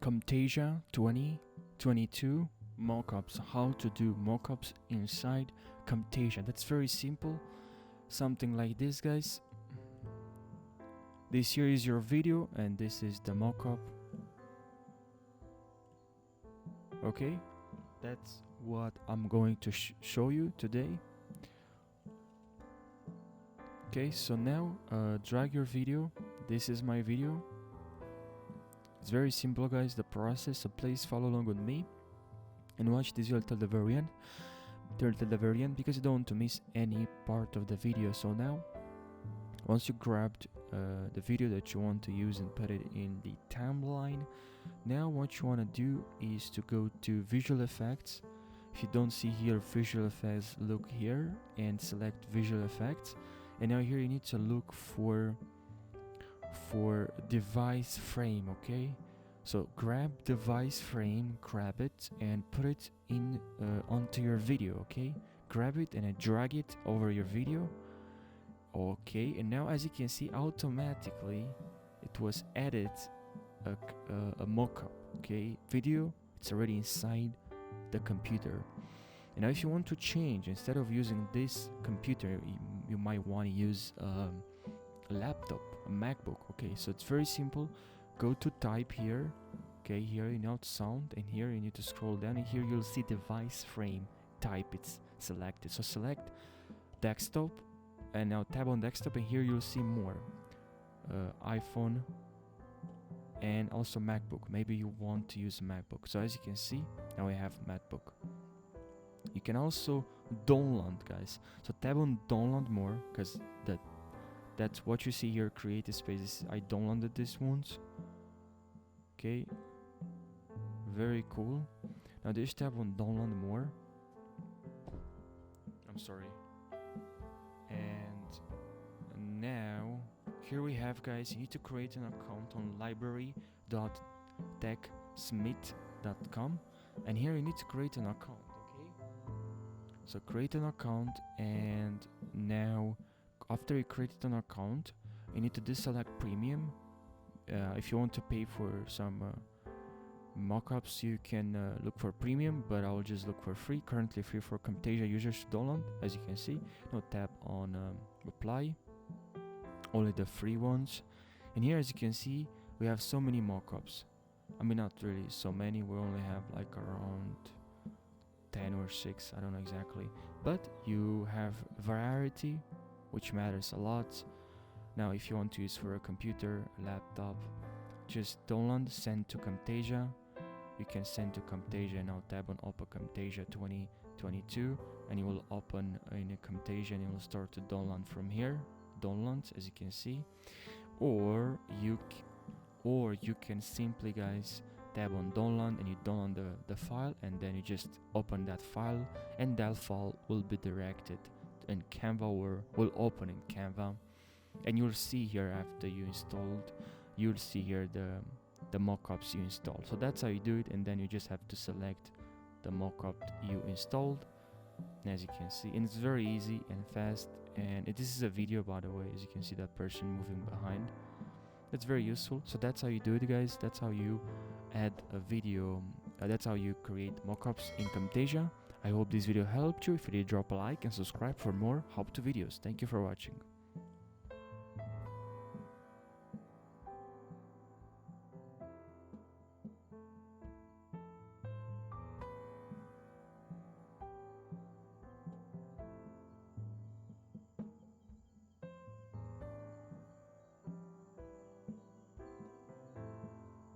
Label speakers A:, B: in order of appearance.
A: Camtasia 2022 mockups, how to do mockups inside Camtasia. That's very simple, something like this, guys. This here is your video and this is the mockup. Okay, that's what I'm going to show you today. Okay, so now drag your video. This is my video. It's very simple, guys, the process, so please follow along with me and watch this till the very end. Till the very end, because you don't want to miss any part of the video. So now, once you grabbed the video that you want to use and put it in the timeline, now what you want to do is to go to visual effects. If you don't see here visual effects, look here and select visual effects, and now here you need to look for device frame. Okay, so grab device frame, grab it and put it in onto your video. Okay, grab it and drag it over your video. Okay, and now as you can see, automatically it was added a mockup. Okay, video, it's already inside the computer. And now if you want to change, instead of using this computer, you might want to use a laptop, a MacBook. Okay, so it's very simple. Go to type here. Okay, here you know sound, and here you need to scroll down, and here you'll see device frame. Type, it's selected. So select desktop, and now tab on desktop, and here you'll see more iPhone and also MacBook. Maybe you want to use a MacBook. So as you can see, now I have MacBook. You can also download, guys. So tab on download more, because that's what you see here, creative spaces. I downloaded this once. Okay, very cool. Now this tab on download more. I'm sorry. And now here we have, guys, you need to create an account on library.techsmith.com, and here you need to create an account. Okay, so create an account, and now after you created an account, you need to deselect premium. If you want to pay for some mockups, you can look for premium, but I'll just look for free. Currently free for Camtasia users to download, as you can see. Now tap on apply, only the free ones. And here, as you can see, we have so many mockups. I mean, not really so many, we only have like around 10 or 6, I don't know exactly, but you have variety, which matters a lot. Now if you want to use for a computer, a laptop, just download, send to Camtasia. You can send to Camtasia. Now tab on open Camtasia 2022, and you will open in a Camtasia, and you will start to download from here. Download, as you can see, or you can simply, guys, tab on download, and you download the file, and then you just open that file, and that file will be directed in Canva, or will open in Canva, and you'll see here after you installed, you'll see here the mockups you installed. So that's how you do it, and then you just have to select the mockup you installed, as you can see, and it's very easy and fast. And this is a video, by the way, as you can see that person moving behind. That's very useful. So that's how you do it, guys. That's how you add a video, that's how you create mockups in Camtasia. I hope this video helped you. If you did, drop a like and subscribe for more how-to videos. Thank you for watching.